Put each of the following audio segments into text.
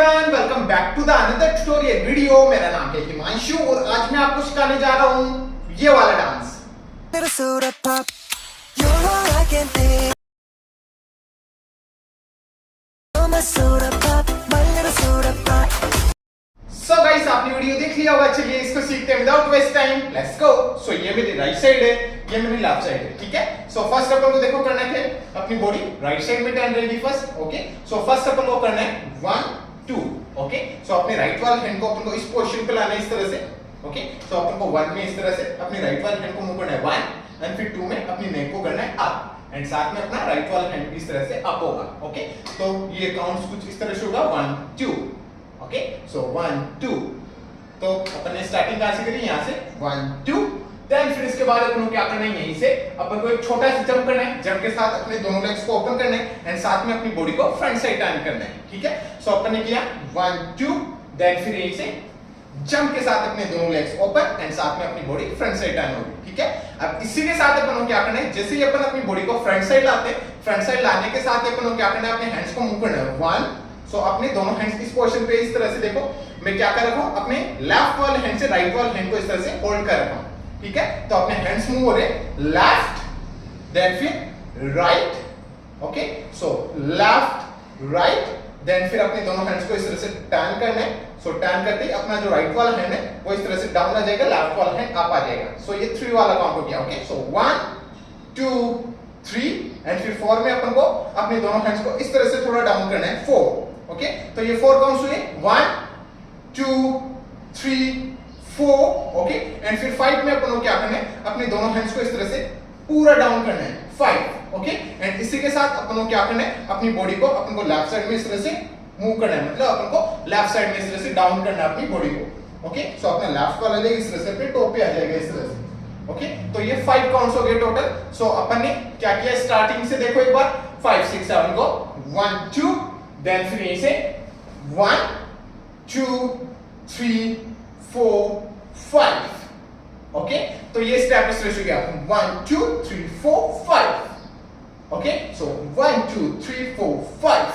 Everyone, welcome back to the another tutorial video. मेरा नाम है हिमांशु और आज मैं आपको सिखाने जा रहा हूँ ये वाला डांस। सो गाइस, आपने वीडियो देख लिया होगा। चलिए इसको सीखते हैं without waste time, let's go. So ये मेरी राइट साइड है, ये मेरी लेफ्ट साइड है, ठीक है। सो फर्स्ट अपन को देखो करना है अपनी बॉडी राइट साइड में टर्न रहेगी फर्स्ट, ओके। सो फर्स्ट अपन को करना है 1 2, ओके। सो अपने राइट वाले हैंड को अपन को इस पोजीशन पे लाना है इस तरह से, ओके। सो अपन को 1 में इस तरह से अपनी राइट वाले हैंड को मूव करना है 1 एंड फिर 2 में अपनी नेक को करना है अप एंड साथ में अपना राइट वाला हैंड इस तरह से अप होगा, ओके। तो ये काउंट्स कुछ इस तरह से होगा 1 2, ओके। सो 1 2, तो अपन ने स्टार्टिंग कहां से करी, यहां से 1 2। देन फिर इसके बाद अपन को क्या करना है, यहीं से अपन को एक छोटा सा जंप करना है। जंप के साथ अपने दोनों लेग्स को ओपन करना है एंड साथ में अपनी बॉडी को फ्रंट साइड टर्न करना है, ठीक है। सो अपन ने किया 1 2, देन फिर यहीं से जंप के साथ अपने दोनों लेग्स ओपन एंड साथ में अपनी बॉडी फ्रंट साइड टर्न होगी, ठीक है। अब इसी के साथ अपन को क्या करना है, जैसे ही अपन अपनी बॉडी को फ्रंट साइड लाते हैं, फ्रंट साइड लाने के साथ अपन को क्या करना है, अपने हैंड्स को मूव करना है 1। सो अपने दोनों हैंड्स इस पोजीशन पे इस तरह से देखो, मैं क्या कर रखा हूं, अपने लेफ्ट वाले हैंड से राइट वाले हैंड को इस तरह से होल्ड कर रखा हूं, ठीक है। तो अपने हैंड्स मूव हो रहे लेफ्ट देन फिर right, okay. So left right then फिर अपने दोनों हैंड्स को इस तरह से टर्न करना है। सो टर्न करते ही अपना जो राइट वाला हैंड है वो इस तरह से डाउन आ जाएगा, लेफ्ट वाला हैंड अप आ जाएगा। सो ये 3 वाला काउंट हो गया, ओके। सो 1 2 3 एंड फिर 4 में अपन को अपने दोनों हैंड्स को इस तरह से थोड़ा डाउन करना है 4, ओके। तो ये 4 काउंट्स हुए 1 2 3 4, ओके। एंड फिर 5 में अपन को क्या करना है, अपने दोनों हैंड्स को इस तरह से पूरा डाउन करना है 5, ओके। एंड इसी के साथ अपन को क्या करना है, अपनी बॉडी को अपन को लेफ्ट साइड में इस तरह से मूव करना है, मतलब अपन को लेफ्ट साइड में इस तरह से डाउन करना है अपनी बॉडी को, ओके। सो अपना लेफ्ट वाला लेग इस तरह से अपने टॉप पे आ जाएगा इस तरह से, ओके। तो ये 5 काउंट्स हो गए टोटल। सो अपन ने क्या किया, स्टार्टिंग से देखो एक बार 5 6 7 को 1 2, देन फिर यहीं से 1 2 3 4 5, ओके। तो ये स्टेप इस तरह से गया 1 2 3 4 5, ओके। सो 1 2 3 4 5,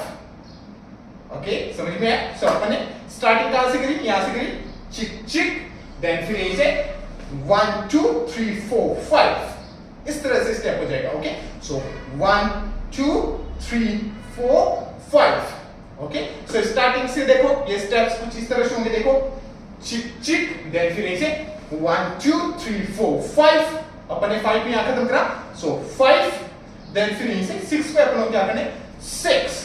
ओके। समझ में आया। सो अपन ने स्टार्टिंग कहां से करी, यहां से करी चिक चिक, देन फिर यहीं से 1 2 3 4 5 इस तरह से स्टेप हो जाएगा, ओके। सो 1 2 3 4 5, ओके। सो स्टार्टिंग से देखो ये स्टेप्स कुछ इस तरह से होंगे, देखो चिक चिक, देन फिर यहीं से 1 2 3 4 5, अपन ने 5 यहां खत्म करा। सो 5 देन फिर यहीं से 6 पे अपन को क्या करना है 6,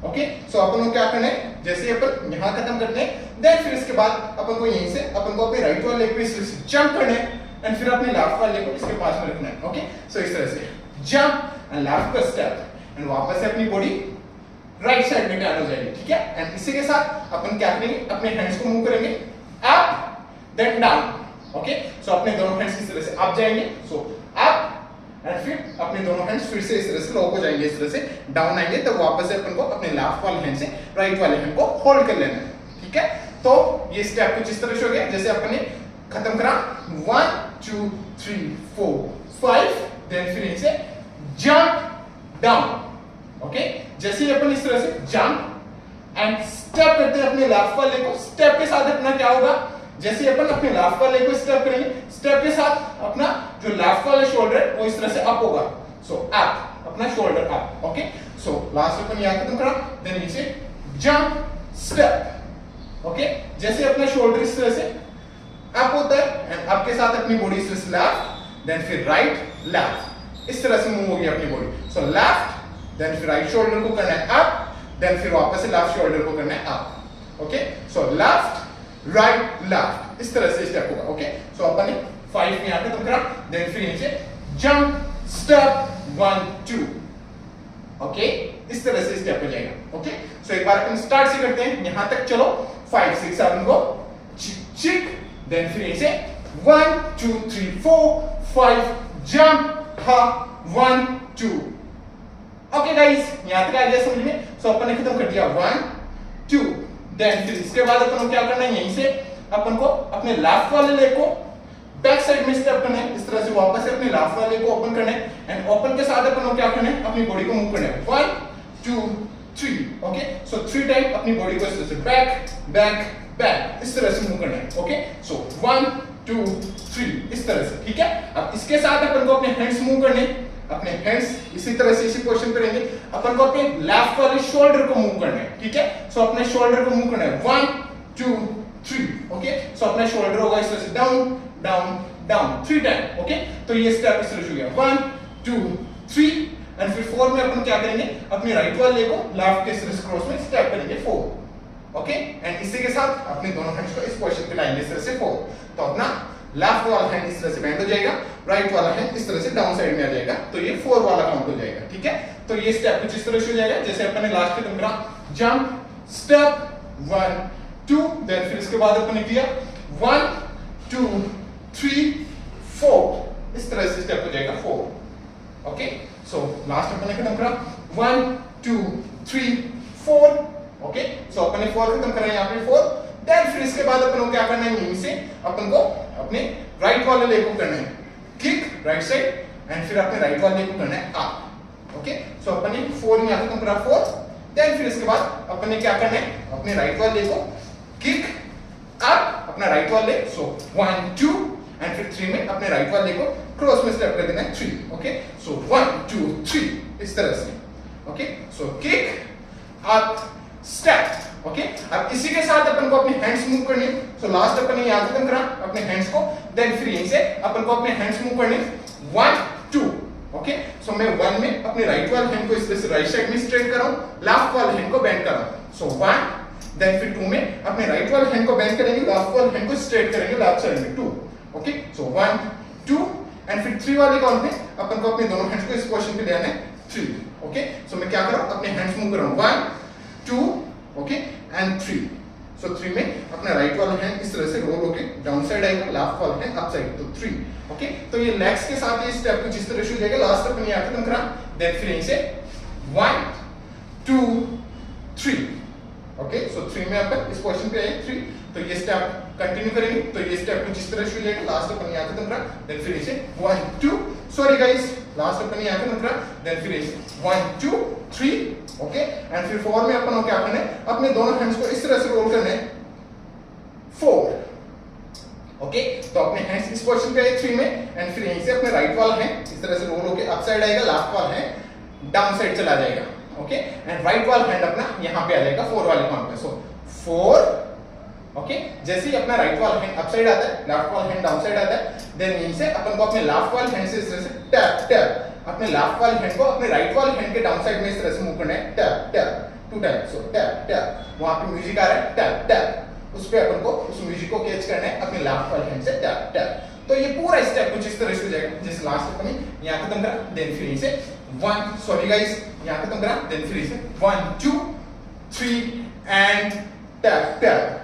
ओके। सो अपन को क्या करना है, जैसे अपन यहां खत्म करते हैं देन फिर इसके बाद अपन को यहीं से अपन को अपने राइट वाले लेग पे इस तरह से जंप करना है एंड फिर अपने लेफ्ट वाले लेग को इसके पास में रखना है, ओके। सो इस तरह से जंप एंड लेफ्ट का स्टेप एंड वापस से अपनी बॉडी राइट साइड में टर्न हो जाएगी, ठीक है। एंड इसी के साथ अपन क्या करेंगे, अपने हैंड्स को मूव करेंगे अप देन डाउन, ओके। सो अपने दोनों हैंड्स इस तरह से अप जाएंगे, सो अप एंड फिर अपने दोनों हैंड्स फिर से इस तरह से लॉक हो जाएंगे, इस तरह से डाउन आएंगे। तब वापस से अपन को अपने लेफ्ट वाले हैंड से राइट वाले हैंड को होल्ड कर लेना है, ठीक है। तो ये स्टेप कुछ इस तरह से हो गया, जैसे अपन ने खत्म करा 1 2 3 4 5, देन फिर इनसे जंप डाउन, ओके। जैसे ही अपन इस तरह से जंप एंड स्टेप करते हैं अपने लेफ्ट वाले को, स्टेप के साथ अपना क्या होगा, जैसे अपन अपने लेफ्ट वाले को स्टेप करेंगे, स्टेप के साथ अपना जो लेफ्ट वाला शोल्डर है वो इस तरह से अप होगा। सो अप, अपना shoulder up, okay. So last अपन यहां खत्म करा, देन नीचे जंप स्टेप, ओके। जैसे अपना शोल्डर इस तरह से अप होता है एंड अप के साथ अपनी बॉडी इस तरह से लेफ्ट देन फिर राइट लेफ्ट इस तरह से मूव होगी अपनी बॉडी। सो लेफ्ट देन फिर राइट शोल्डर को करना है अप, देन फिर वापस से लेफ्ट शोल्डर को करना है up, okay. So left right left इस तरह से स्टेप होगा, ओके। सो अपन ने 5 में आके तुम करा, देन फिर नीचे जंप स्टेप 1 2, ओके। इस तरह से स्टेप हो जाएगा, ओके। सो एक बार अपन स्टार्ट से करते हैं, यहां तक चलो 5 6 7 को चिक चिक, देन फिर यहीं से 1 2 3 4 5 जंप हा 1 2, ओके गाइस। यहां तक आ गया समझ में। सो अपन ने खत्म कर दिया 1 2, देन फिर इसके बाद अपन को क्या करना है, यहीं से अपन को अपने लेफ्ट वाले लेग को बैक साइड में स्टेप करना है, इस तरह से वापस से अपने लेफ्ट वाले को ओपन करना है एंड ओपन के साथ अपन को क्या करना है, अपनी बॉडी को मूव करना है 1 2 3, ओके। सो 3 टाइम अपनी बॉडी को इस तरह से बैक बैक बैक इस तरह से मूव करना है, ओके। सो 1 2 3 इस तरह से, ठीक है। अब इसके साथ अपन को अपने हैंड्स मूव करने, अपने हैंड्स इसी तरह से इसी पोजीशन पे रहेंगे। अपन को अपने लेफ्ट वाले शोल्डर को मूव करना है, ठीक है। सो अपने शोल्डर को मूव करना है 1 2 3, ओके। सो अपना शोल्डर होगा इस तरह से down down down 3 time, okay. तो ये स्टेप इस तरह से हो गया 1 2 3 एंड फिर 4 में अपन क्या करेंगे, अपने राइट वाले को लेफ्ट के इस तरह से क्रॉस में स्टेप करेंगे 4, ओके। एंड इसी के साथ अपने दोनों हैंड्स को इस पोजीशन पे लाएंगे इस तरह से 4। तो अपना लेफ्ट वाला हैंड इस तरह से बेंड हो जाएगा, राइट वाला हैंड इस तरह से डाउन साइड में आ जाएगा, तो ये 4 वाला काउंट हो जाएगा, ठीक है। तो ये स्टेप कुछ इस तरह से हो जाएगा जैसे अपन ने लास्ट में करा जंप स्टेप 1 2, देन फिर इसके बाद अपन ने किया 1 2 3 4 इस तरह से स्टेप हो जाएगा 4, ओके। सो लास्ट अपन ने खत्म करा 1 2 3 4, ओके। सो अपन ने 4 खत्म करा यहाँ पे 4, देन फिर इसके बाद अपन को क्या करना है, यहीं से अपन को अपने राइट वाले लेग को करना है किक राइट साइड एंड फिर अपने राइट वाले लेग को करना है अप, ओके। सो अपन ने 4 में यहाँ खत्म करा 4, देन फिर इसके बाद अपन ने क्या करना है, अपने राइट वाले लेग को किक अप अपना राइट वाले लेग, सो 1 2 एंड फिर 3 में अपने राइट वाले को क्रॉस में स्टेप कर देना है 3, ओके। सो 1 2 3 इस तरह से, ओके। सो किक अप स्टेप, ओके। अब इसी के साथ अपन को अपने हैंड्स मूव करने, सो लास्ट अपन ने यहां खत्म करा अपने हैंड्स को, देन फिर यहीं से अपन को अपने हैंड्स मूव करने 1 2, ओके। सो मैं 1 में अपने राइट वाले हैंड को इस तरह से राइट साइड में स्ट्रेट कर रहा हूं, लेफ्ट वाले हैंड को बेंड कर रहा हूं, सो 1, देन फिर 2 में अपने राइट वाले हैंड को बेंड करेंगे, लेफ्ट वाले हैंड को स्ट्रेट करेंगे लेफ्ट साइड में 2, ओके। सो 1 2 एंड फिर 3 वाले काउंट में अपन को अपने दोनों हैंड्स को इस पोजीशन पे ले आना है 3, ओके। सो मैं क्या कर रहा हूं, अपने हैंड्स मूव कर रहा हूं 1 2, ओके एंड 3। सो 3 में अपना राइट वाला हैंड इस तरह से रोल होके डाउन साइड आएगा, लेफ्ट वाला हैंड अप साइड, तो 3, ओके। तो ये लेग्स के साथ ये स्टेप कुछ इस तरह से हो जाएगा। लास्ट अपन यहां खत्म करा, देन फिर यहीं से 1 2 3, ओके। सो 3 में अपन इस पोजीशन पे आए 3, तो ये स्टेप कंटिन्यू करेंगे, तो ये स्टेप कुछ इस तरह से हो जाएगा। लास्ट अपन यहां खत्म करा, देन फिर इसे 1 2, सॉरी गाइस, लास्ट अपन यहां खत्म करा, देन फिर इसे 1 2 3, ओके। एंड फिर 4 में अपन को क्या करना है, अपने दोनों हैंड्स को इस तरह से रोल करना है 4, ओके। तो अपने हैंड्स इस पोजीशन पे आए 3 में एंड फिर यहीं से अपने राइट वाला हैंड इस तरह से रोल होके अप साइड आएगा, लेफ्ट वाला हैंड डाउन साइड चला जाएगा, ओके। एंड राइट वाला हैंड अपना यहां पे आ जाएगा 4 वाले काउंट पे, सो 4, ओके। जैसे ही अपना राइट वाला हैंड अप साइड आता है, लेफ्ट वाला हैंड डाउन साइड आता है, देन यहीं से अपन को अपने लेफ्ट वाले हैंड से इस तरह से टैप टैप अपने लेफ्ट वाले हैंड को अपने राइट वाले हैंड के डाउन साइड में इस तरह से मूव करना है टैप टैप 2 टाइम, सो टैप टैप, वहां पे म्यूजिक आ रहा है टैप टैप, उस पे अपन को उस म्यूजिक को कैच करना है अपने लेफ्ट वाले हैंड से टैप टैप। तो ये पूरा स्टेप कुछ इस तरह से हो जाएगा जैसे लास्ट अपन ने यहां खत्म करा, देन फिर इसे 1, सॉरी गाइस, यहां खत्म करा, देन फिर इसे 1 2 3 एंड टैप टैप,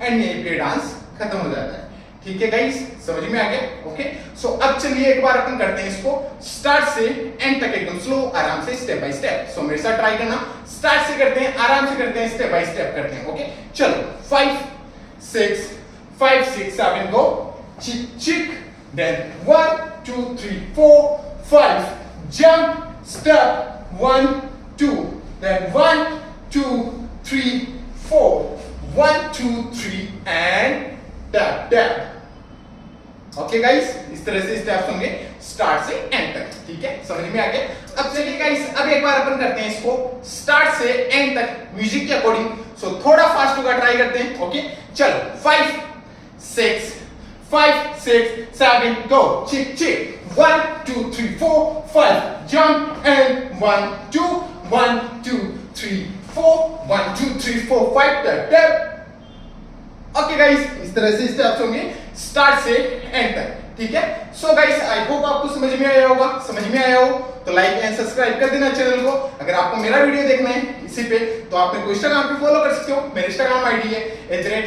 एंड ये प्ले डांस खत्म हो जाता है, ठीक है गाइस, समझ में आ गया, ओके। सो अब चलिए एक बार अपन करते हैं इसको स्टार्ट से एंड तक एकदम स्लो आराम से स्टेप बाय स्टेप। सो मेरे साथ ट्राई करना, स्टार्ट से करते हैं, आराम से करते हैं, स्टेप बाय स्टेप करते हैं, ओके। चलो 5 6 5 6 7 गो, चिक चिक, then 1 2 3 4 5 jump step 1 2, then 1 2 3 4 1 2 3 and tap tap, okay guys. इस तरह से स्टेप्स होंगे स्टार्ट से एंड तक, ठीक है, समझ में आ गया। अब चलिए गाइस, अब एक बार अपन करते हैं इसको स्टार्ट से एंड तक म्यूजिक के अकॉर्डिंग, सो थोड़ा फास्ट होगा, ट्राई करते हैं, ओके। चलो 5 6 5 6 7 गो, चिक चिक 1 2 3 4 5 jump and 1 2 1 2 3 4 1 2 3 4 5 tap tap, okay guys. इस तरह से स्टेप्स होंगे स्टार्ट से एंड तक, ठीक है। सो गाइस, आई होप आपको समझ में आया होगा, समझ में आया हो तो लाइक एंड सब्सक्राइब कर देना चैनल को। अगर आपको मेरा वीडियो देखना है इसी पे तो आप मेरे को इंस्टाग्राम पे फॉलो कर सकते हो, मेरा इंस्टाग्राम आईडी है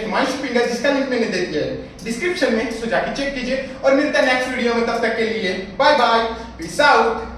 @himanshu, जिसका लिंक मैंने दे दिया है डिस्क्रिप्शन में, सो जाके चेक कीजिए और मिलते हैं नेक्स्ट वीडियो में, तब तक के लिए बाय बाय, पीस आउट।